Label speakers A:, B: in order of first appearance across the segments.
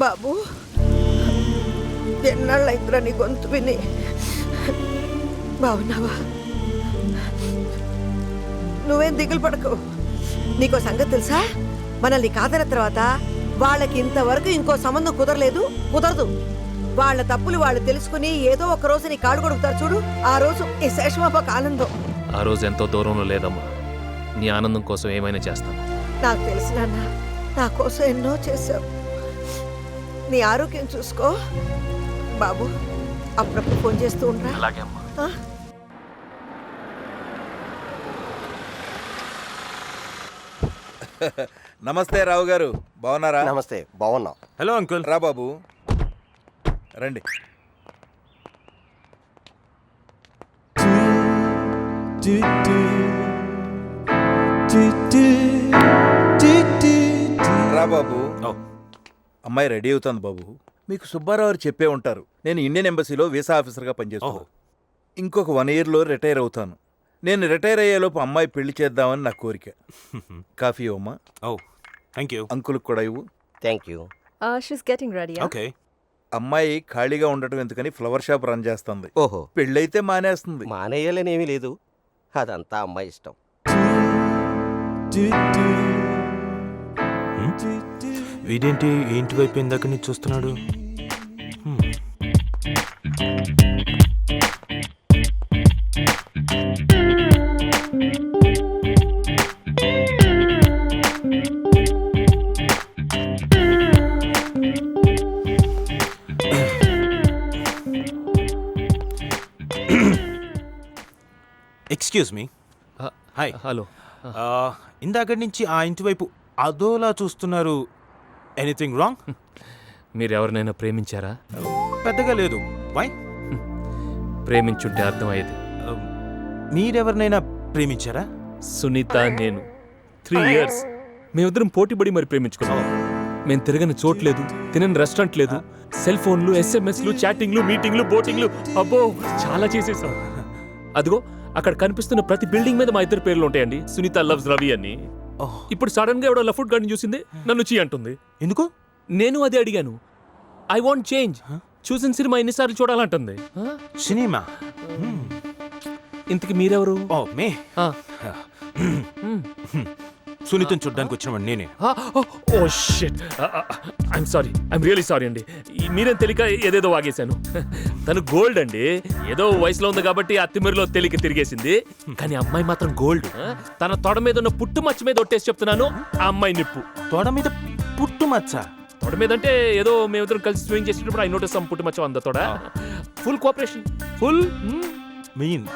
A: బాబు, ఎన్నాళ్ళైందిరా నీ గొంతు విని? బాగున్నావా? నువ్వేం దిగులు పడకు. నీకో సంగతి తెలుసా? మనల్ని కాదన్న తర్వాత వాళ్ళకి ఇంతవరకు ఇంకో సంబంధం కుదరదు. వాళ్ళ తప్పులు వాళ్ళు తెలుసుకుని ఏదో ఒక రోజు నీ కాడు కొడుకుతారు చూడు, ఆ రోజు ఈ శేషమాపకు ఆనందం.
B: ఆ రోజు ఎంతో దూరంలో లేదమ్మా. నీ ఆనందం కోసం ఏమైనా చేస్తాను.
A: నాకు తెలుసు నాన్న, నా కోసం ఎన్నో చేశావు. నీ ఆరోగ్యం చూసుకో బాబు. అప్పుడప్పుడు ఫోన్ చేస్తూ ఉండరా?
B: అలాగే అమ్మా.
C: నమస్తే రావు గారు, బాగున్నారా?
D: నమస్తే, బాగున్నాం.
E: Hello uncle.
C: రా బాబు, రండి. రా బాబు. అమ్మాయి రెడీ అవుతుంది బాబు. మీకు సుబ్బారావు చెప్పే ఉంటారు, నేను ఇండియన్ ఎంబసీలో వీసా ఆఫీసర్గా పనిచేస్తాను. ఇంకొక 1 yearలో రిటైర్ అవుతాను. నేను రిటైర్ అయ్యేలోపు అమ్మాయి పెళ్లి చేద్దామని నా కోరిక. కాఫీ ఇవ్వమ్మా.
E: Thank you.
C: అంకుల్కి కూడా ఇవ్వు.
D: Thank you.
F: She's getting ready.
E: Okay.
C: అమ్మాయి ఖాళీగా ఉండటం ఎందుకని ఫ్లవర్ షాప్ రన్ చేస్తుంది.
D: ఓహో,
C: పెళ్ళైతే మానేస్తుంది.
D: మానేయాలనేమీ లేదు, అదంతా అమ్మాయి ఇష్టం.
E: వీడేంటి ఏంటి వైపు ఇందాక నీ చూస్తున్నాడు? Excuse me. హాయ్.
B: హలో.
E: ఇందాక నుంచి ఆ ఇంటి వైపు అదోలా చూస్తున్నారు. Anything wrong?
B: మీరు ఎవరినైనా ప్రేమించారా?
E: పెద్దగా లేదు. వై?
B: ప్రేమించుంటే అర్థమయ్యేది.
E: మీరెవరినైనా ప్రేమించారా?
B: సునీత, నేను 3 years మేమిద్దరం పోటీపడి మరి ప్రేమించుకున్నాం. మేము తిరగని చోటు లేదు, తినని రెస్టారెంట్ లేదు. సెల్ ఫోన్లు, ఎస్ఎంఎస్లు, చాటింగ్లు, మీటింగ్లు, బోటింగ్లు, అబ్బో చాలా చేసేసాం. అదిగో అక్కడ కనిపిస్తున్న ప్రతి బిల్డింగ్ మీద మా ఇద్దరు పేర్లు ఉంటాయండి. సునీత లవ్స్ రవి అని. ఇప్పుడు సడన్ గా ఎవడో లఫుట్ గార్డెన్ చూసింది, నన్ను చీ అంటుంది.
E: ఎందుకు?
B: నేను అదే అడిగాను. I want change. చూసిన సినిమా ఎన్నిసార్లు చూడాలంటుంది.
E: సినిమా?
B: ఇంతకి మీరెవరు?
E: ఓ మే. సునీతను చూడ్డానికి వచ్చినవాడు నేనే.
B: Oh shit, I'm sorry, I'm really sorry అండి. మీరేం తెలియక ఏదేదో వాగేశాను. తను గోల్డ్ అండి. ఏదో వయసులో ఉంది కాబట్టి అత్తిమీరలో తెలియక తిరిగేసింది. కానీ అమ్మాయి మాత్రం గోల్డ్. తన తొడ మీద ఉన్న పుట్టు మచ్చ మీద ఒట్టేసి చెప్తున్నాను, ఆ అమ్మాయి నిప్పు.
E: తోడ మీద పుట్టు మచ్చ?
B: తొడ మీద అంటే ఏదో మేమిద్దరం కలిసి స్వింగ్ చేసేటప్పుడు ఐ నోటీస్ పుట్టు మచ్చ అంద తోడ. Full cooperation, full.
E: మీన్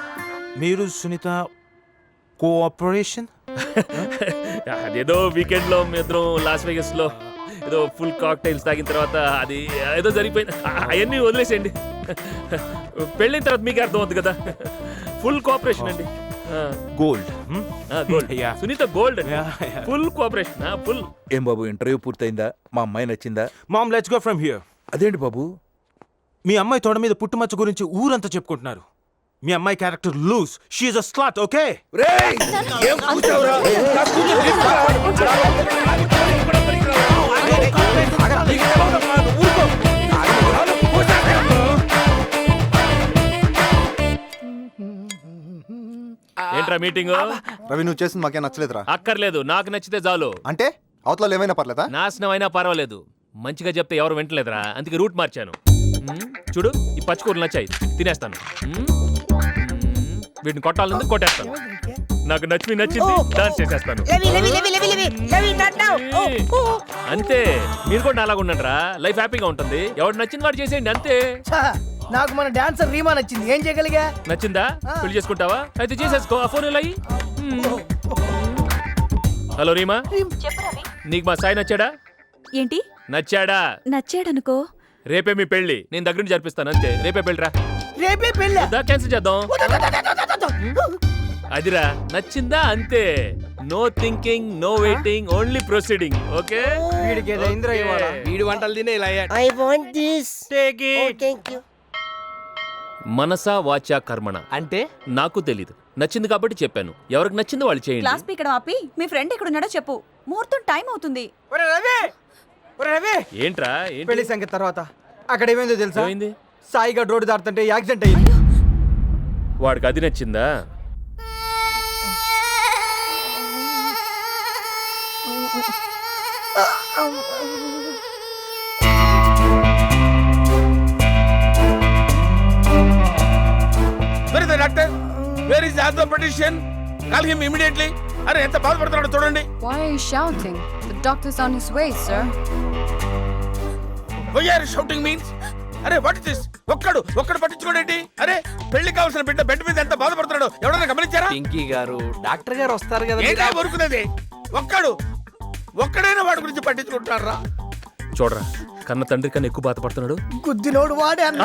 E: మీరు సునీత కోఆపరేషన్?
B: అదేదో వీకెండ్ లో మేమిద్దరం లాస్ వేగస్ లో ఏదో ఫుల్ కాక్టైల్స్ తాగిన తర్వాత అది ఏదో జరిగిపోయింది. అవన్నీ వదిలేసేయండి. పెళ్ళైన తర్వాత మీకే అర్థం అవుతుంది కదా. ఫుల్ కోఆపరేషన్ అండి.
E: Gold.
B: Sunitha gold. Full cooperation, full.
C: ఏం బాబు, ఇంటర్వ్యూ పూర్తయిందా? మా అమ్మాయి నచ్చిందా?
E: Mom, let's go from here.
C: అదేంటి బాబు?
E: మీ అమ్మాయి తోడ మీద పుట్టుమచ్చ గురించి ఊరంతా చెప్పుకుంటున్నారు. మీ అమ్మాయి character loose. She is a slut. Okay?
B: ఏంట్రా మీటింగ్?
G: రవి, నువ్వు చేసింది మాకేం నచ్చలేదురా.
B: అక్కర్లేదు, నాకు నచ్చితే చాలు.
G: అంటే అవతల ఏమైనా పర్లేదా?
B: నాశనం అయినా పర్వాలేదు, మంచిగా చెప్తే ఎవరు వింటలేదురా, అందుకే రూట్ మార్చాను. చూడు, ఈ పచ్చికూరలు నచ్చాయి, తినేస్తాను. వీటిని కొట్టాలని కొట్టేస్తాను. నాకు నచ్చింది డాన్స్ చేసేస్తాను. అంతే. మీరు కూడా అలాగ ఉండండిరా, లైఫ్ హ్యాపీగా ఉంటుంది. ఎవరు నచ్చింది వాడు చేసేయండి, అంతే.
H: నాకు మన డాన్సర్ రీమా నచ్చింది, ఏం చేయగలిగా?
B: నచ్చిందా? పెళ్లి చేసుకుంటావా? అయితే చేసేసుకో. ఆ ఫోన్ ఇలా. హలో రీమా, నీకు మా సాయి నచ్చాడా?
F: ఏంటి
B: నచ్చాడా?
F: నచ్చాడనుకో.
B: రేపే మీ పెళ్లి, నేను దగ్గర నుంచి జరిపిస్తాను, అంతే. రేపే పెళ్ళిరా.
H: రేపే పెళ్ళి?
B: క్యాన్సిల్ చేద్దాం. అదిరా, నచ్చిందా? అంతే. No thinking, no waiting, only proceeding. Okay?
H: వీడి వంటలు తినే ఇలా.
D: I want this.
H: Take it.
D: Thank you.
B: మనసా వాచా కర్మణ
H: అంటే
B: నాకు తెలీదు. నచ్చింది కాబట్టి చెప్పాను. ఎవరికి నచ్చింది వాళ్ళు చేయండి.
F: క్లాస్ పీకడం ఆపి మీ ఫ్రెండ్ ఎక్కడున్నాడో చెప్పు. ముహూర్తం టైం అవుతుంది.
H: ఒరే రవి, రవి
B: ఏంట్రా ఏంటి
H: పెళ్లి సంగతి తర్వాత అక్కడ ఏమైందో తెలుసా?
B: ఏమైంది?
H: సాయిగా రోడ్డు దాటుతుంటే యాక్సిడెంట్ అయ్యింది.
B: వాడికి అది నచ్చిందా?
C: Where is the doctor? Where is the orthopedician? Call him immediately. అరే ఎంత బాధపడుతున్నాడో చూడండి.
I: Why are you shouting? The doctor's on his way, sir.
C: Why are you shouting means? అరే వాట్ ఇస్ దిస్? ఒక్కడు పట్టించుకోడేంటి? అరే పెళ్లి కావాల్సిన బిడ్డ బెడ్ మీద ఎంత బాధపడుతున్నాడో ఎవరైనా గమనించారా?
H: పింకీ గారు డాక్టర్ గారు వస్తారు కదా.
C: ఏంటా ఊరుకునేది? ఒక్కడైనా వాడి గురించి పట్టించుకుంటారా?
B: చూడరా, కన్న తండ్రి కన్నా ఎక్కువ బాధపడుతున్నాడు.
H: గుద్దినోడు వాడే అన్న.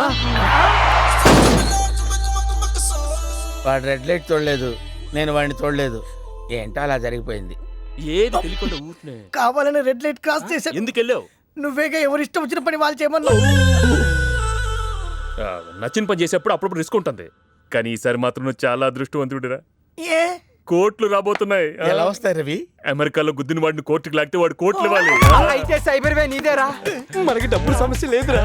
J: వాడు రెడ్ లైట్ చూడలేదు, నేను వాడిని చూడలేదు. ఏంటో అలా జరిగిపోయింది.
B: ఏది తెలియకుండా ఊరినే
H: కావాలని రెడ్ లైట్ క్రాస్ చేశాను.
B: ఎందుకు వెళ్ళావు?
H: నువ్వేగా ఎవరు ఇష్టం వచ్చిన పని వాళ్ళు చేయమన్నావు.
B: నచ్చిన పని చేసేప్పుడు అప్పుడప్పుడు రిస్క్ ఉంటుంది, కానీ ఈసారి మాత్రం నువ్వు చాలా అదృష్టవంతుడిరా.
H: ఏ
B: కోట్లు రాబోతున్నాయి.
J: ఎలా వస్తాయి రవి?
B: అమెరికాలో గుద్దిన వాడిని కోర్టుకి లాగితే వాడు కోట్లు ఇవ్వాలి.
H: అయితే సైబర్ వే నీదేరా. మనకి డబ్బులు సమస్య లేదురా.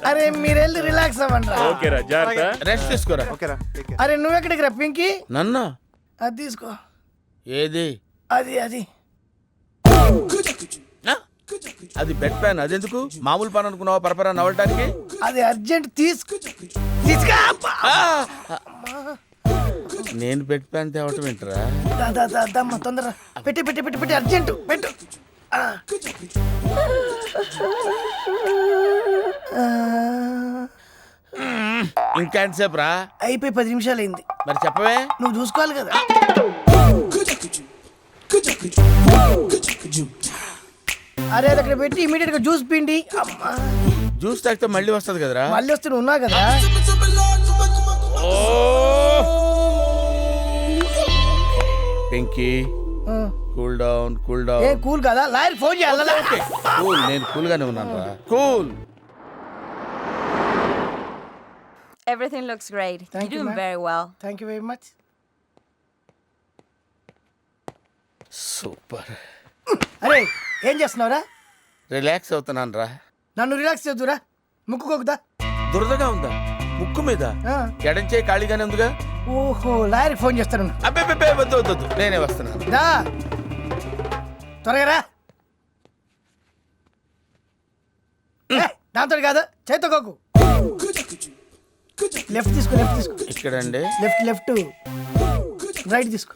H: అరే మీరెళ్ళి రిలాక్స్ అవ్వండి రా.
B: ఓకేరా, జాగ్రత్త.
J: రెస్ట్ తీసుకోరా.
G: ఓకేరా take care.
H: అరే నువ్వెక్కడికి రా పింకీ?
J: నన్ను
H: అది తీసుకో.
J: ఏది?
H: అది
J: ఆ? అది బెడ్ ప్యాన్. అదెందుకు? మామూలు పని అనుకున్నావా పరపరా నవ్వటానికి?
H: అది అర్జెంట్ తీసుకో.
J: నేను బెడ్ ప్యాన్ తేవటం ఏంటరా?
H: తొందర పెట్టి అర్జెంట్ పెట్టు.
J: ఇంకా ఎంతసేపు రా?
H: అయిపోయి 10 నిమిషాలు అయింది.
J: మరి చెప్పవే.
H: నువ్వు చూసుకోవాలి కదా. అరే అది అక్కడ పెట్టి ఇమీడియట్ గా జ్యూస్ పిండి. అమ్మా,
J: జ్యూస్ తాగితే మళ్ళీ వస్తుంది కదరా?
H: మళ్ళీ వస్తే నువ్వు ఉన్నావు కదా.
J: పింకీ కూల్ డౌన్, కూల్
H: ఏ
J: డౌన్.
H: కూల్ కదా? లాయర్ ఫోన్ చేయాలి.
J: కూల్, నేను కూల్ గానే ఉన్నాను రా. Cool.
F: Everything looks great.
H: Thank
F: You're
H: you,
F: doing
H: ma'am.
F: very well.
H: Thank you very much.
J: Super.
H: అరే ఏం చేస్తున్నావురా?
J: రిలాక్స్ అవుతున్నాను రా.
H: నన్ను రిలాక్స్ చేద్దురా. ముక్కుకోకుదా?
J: దురదగా ఉందా ముక్కు మీద?
H: ఆ.
J: ఎడంచే ఖాళీగానే ఉందిగా.
H: ఓహో లాయర్ ఫోన్ చేస్తాను.
J: అబ్బే వద్దు వద్దు వద్దు, నేనే వస్తున్నాను.
H: దా త్వరగా రా. దాంతో కాదు, చేతకోకు. లెఫ్ట్ తీసుకో.
J: ఇక్కడండి.
H: లెఫ్ట్ రైట్ తీసుకో.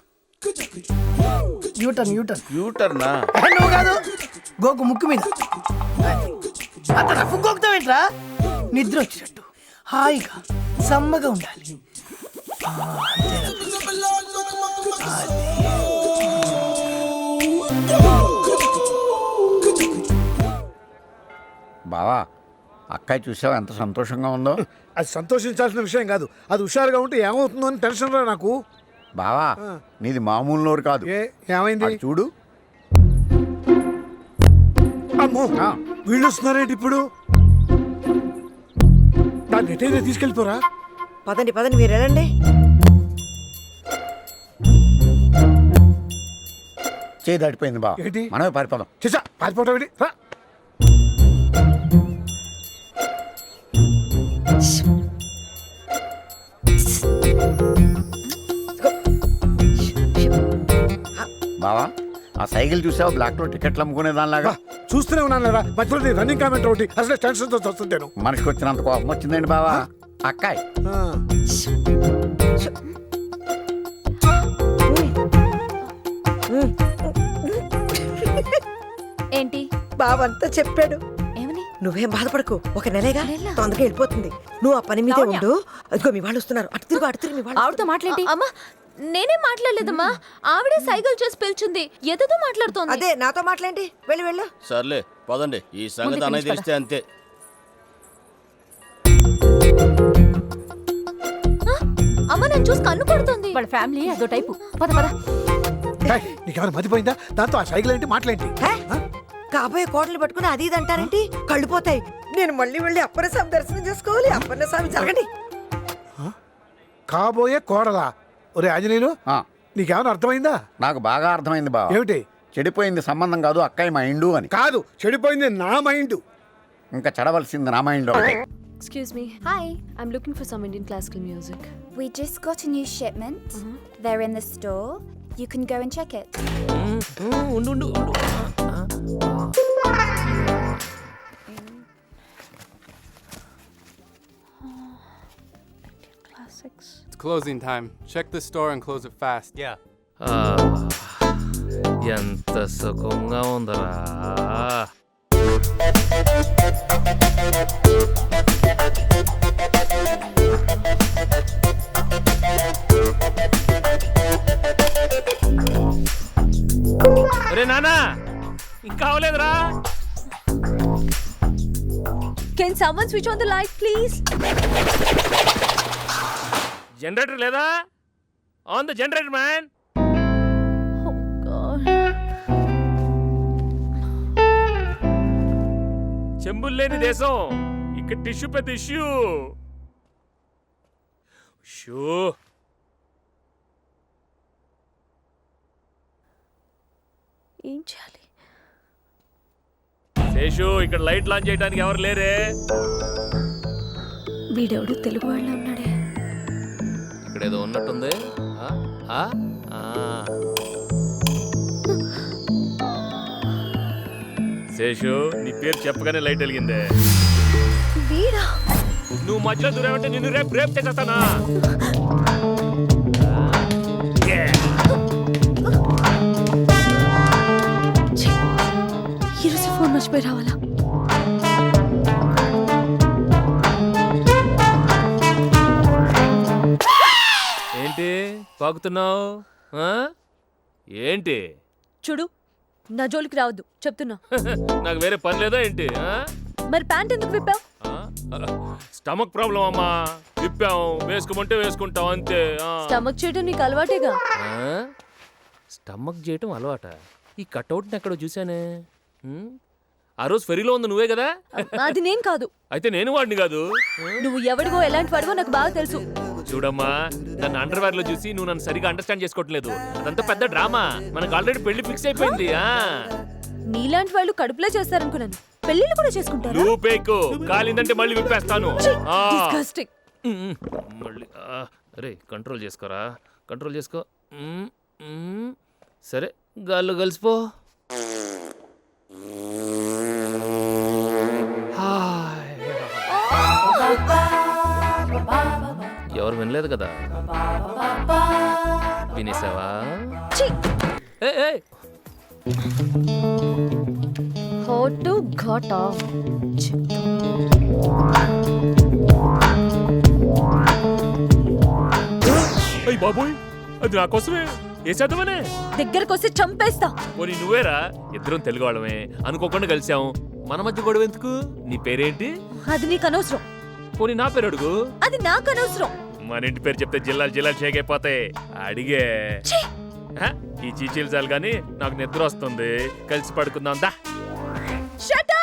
H: యూటర్న్
J: యూటర్నా?
H: నువ్వు కాదు, గోకు ముక్కు మీద. అంత రఫ్ గోకుతావేంట్రా? నిద్ర వచ్చినట్టు హాయిగా సమ్మగా ఉండాలి.
K: బావా, అక్కయ్య చూసావు ఎంత సంతోషంగా ఉందో?
L: అది సంతోషించాల్సిన విషయం కాదు, అది హుషారుగా ఉంటే ఏమవుతుందో అని టెన్షన్ రా నాకు.
K: బావా, నీది మామూలు నోరు కాదు.
L: ఏమైంది
K: అటు చూడు.
L: అమ్మో, వీళ్ళు వస్తున్నారేంటి ఇప్పుడు? దాన్ని ఎటైనా తీసుకెళ్ళిపోరా.
A: పదండి మీరు వెళ్ళండి.
K: చేయి దాటిపోయింది బావ.
L: ఏంటి?
K: మనమే పారిపోదాం.
L: చేసా పారిపోవటం ఏంటి? రా.
K: బావా, ఆ సైకిల్ చూసావు? బ్లాక్ లో టికెట్లు అమ్ముకునే దానిలాగా.
L: చూస్తూనే ఉన్నాను లేదా, మధ్యలో రన్నింగ్ కామెంట్ ఒకటి. అసలు టెన్షన్తో వస్తుంటాను.
K: మనకి వచ్చినంత కోపం వచ్చిందండి బావా. అక్కాయ్
F: ఏంటి?
A: బావంతా చెప్పాడు.
F: ఏమని?
A: నువ్వేం బాధపడకు, ఒక నెలేగా
F: నెల?
A: తొందరగా వెళ్ళిపోతుంది. నువ్వు ఆ పని మీదే
F: లావణ్య.
A: ఉండు. అదిగో మీ వాళ్ళు వస్తున్నారు. అటు తిరుగు మీ వాళ్ళు.
F: ఆవిడతో మాట్లాడి. అమ్మా నేనేం మాట్లాడలేదమ్మా, ఆవిడే సైకిల్ చేసి పిలిచింది. ఎదతో మాట్లాడుతోంది.
A: అదే నాతో మాట్లాడి. వెళ్ళు.
J: సర్లే పదండి, ఈ సంగతి అనేది తెలిస్తే అంతే.
F: అమ్మ నన్ను చూసి కన్ను కొడుతుంది. వాళ్ళ ఫ్యామిలీ అదో టైపు. పద
L: నీకేమైనా మతిపోయిందా? దాంతో ఆ సైకిల్ ఏంటి, మాటలేంటి?
A: హే? కాబోయే కోటలు పట్టుకుని అది ఇది అంటారేంటి? కళ్ళు పోతాయి. నేను మళ్ళీ వెళ్ళి అప్పన్న స్వామి దర్శనం చేసుకోవాలి. అప్పన్న స్వామి జరగండి.
L: కాబోయే కోడలా? ఒరే ఆంజనేయులు,
K: ఆ,
L: నీకేమైనా అర్థమైందా?
K: నాకు బాగా అర్థమైంది బావ.
L: ఏమిటి?
K: చెడిపోయింది సంబంధం కాదు అక్కయ్య మైండు అని.
L: కాదు, చెడిపోయింది నా మైండ్.
K: ఇంకా చెడవలసింది నా mind.
F: Excuse me. Hi. I'm looking for some Indian classical music.
I: We just got a new shipment. They're in the store. You can go and check it.
B: ఉండు
F: Classics.
M: It's closing time. Check the store and close it fast.
E: Yeah.
B: ఎంత సుఖంగా ఉందరా. అరే నానా, ఇంకా అవలేదురా.
F: Can someone switch on the light, please?
B: Generator లేదా? On the generator man.
F: Oh God.
B: చెంబులు లేని దేశం, ఇక్కడ టిష్యూ పెద్ద ఇష్యూ. షూ
F: ఏం చేయాలి?
B: శేషు, ఇక్కడ లైట్ లాంచ్ చేయడానికి ఎవరు లేరే?
F: వీడెవడు తెలుగు వాళ్ళ ఉన్నాడే.
B: ఇక్కడ ఏదో ఉన్నట్టుంది. శేషు, నీ పేరు చెప్పగానే లైట్ వెలిగిందే.
F: వీడా?
B: నువ్వు మధ్యలో దూరమంటే నిన్ను రేపు రేపు చేసేస్తానా?
F: ఈరోజు ఫోన్ మర్చిపోయి రావాలా?
B: ఏంటి పాకుతున్నావు? ఏంటి?
F: చూడు, నా జోలికి రావద్దు చెప్తున్నా.
B: నాకు వేరే పని లేదా ఏంటి?
F: మరి ప్యాంట్ ఎందుకు విప్పావు?
B: స్టమక్ ప్రాబ్లం అమ్మా. విప్పాం, వేసుకోమంటే వేసుకుంటాం అంతే.
F: స్టమక్ చేయడం నీకు అలవాటేగా.
B: స్టమక్ చేయటం అలవాట? ఈ కట్అవుట్ని ఎక్కడో చూసానే. ఆ రోజు ఫెరీలో ఉంది నువ్వే కదా?
F: అది నేను కాదు.
B: అయితే నేను వాడిని కాదు.
F: నువ్వు ఎవడివో ఎలాంటి వాడివో నాకు బాగా తెలుసు.
B: చూడమ్మా, నన్ను అండర్వేర్ లో చూసి నువ్వు నన్ను సరిగా అండర్స్టాండ్ చేసుకోవట్లేదు. అదంతా పెద్ద డ్రామా. మనకు ఆల్రెడీ పెళ్లి ఫిక్స్ అయిపోయింది.
F: నీలాంటి వాళ్ళు కడుపులో చేస్తారనుకున్నాను. పెళ్లిళ్ళు కూడా చేసుకుంటారు.
B: లూపేకు కాలిందంటే మళ్ళీ విప్పేస్తాను. మళ్ళీ అరే, కంట్రోల్ చేసుకోరా, కంట్రోల్ చేసుకో. సరే, గాల్లో కలిసిపో. ఎవరు వినలేదు కదా? వినేసావా?
F: హోటు ఘాటా.
B: అయ్య బాబోయ్, అది నా కోసమే. ఏ చదవనే
F: దగ్గరకు వస్తే చంపేస్తా.
B: పోనీ నువ్వేరా? ఇద్దరం తెలుగు వాళ్ళమే, అనుకోకుండా కలిసాం. మన మధ్య గొడవ ఎందుకు? నీ పేరేంటి?
F: అది నీకు అనవసరం.
B: పోనీ నా పేరు అడుగు.
F: అది నాకు అనవసరం.
B: మన ఇంటి పేరు చెప్తే జిల్లాలు జిల్లాలు షేక్ అయిపోతాయి. అడిగే ఈ చీచీలు చాలు గాని, నాకు నిద్ర వస్తుంది. కలిసి పడుకుందాం దా.
F: Shut up!